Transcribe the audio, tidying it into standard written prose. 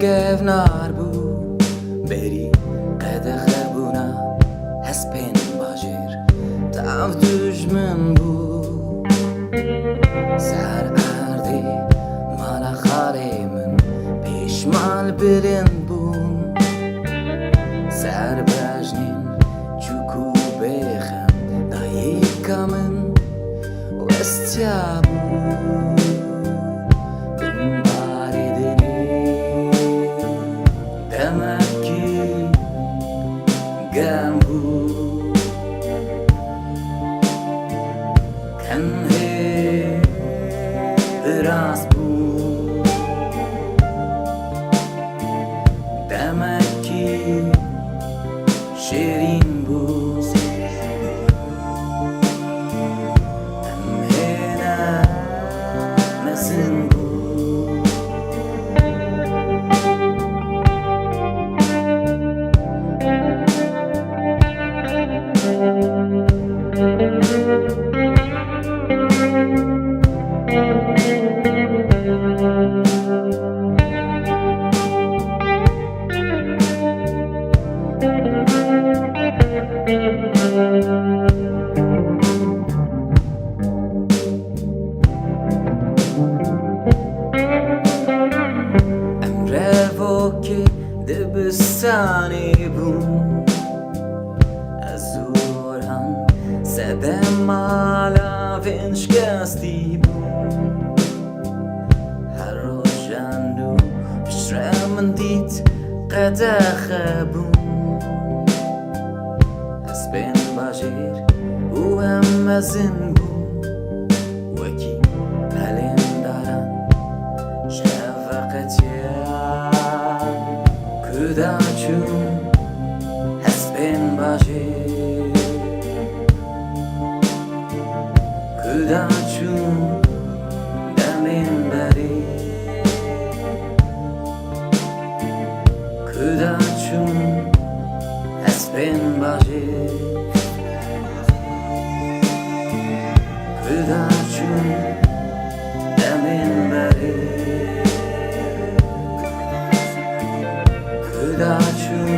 gevnar bu beri qedex buna hespin bajir tav düşmün bu ser erdi mala xarimin pişmal birin bun ser bajnin çuku bexem dayikamin westyabu Gambu kan he biraz bu demek ki şirin bu hem he nesin bu Emre ki dibistani bun Azuran sedem ala vinşkasti bun Her rojandu bişremin dit qedex bun Hespin bajir u emmezin bun Weki pelin daran şefaqet Kudaçum hespin bajir Kudaçum demin beri Kudaçum hespin bajir Kudaçum demin beri Kudaçum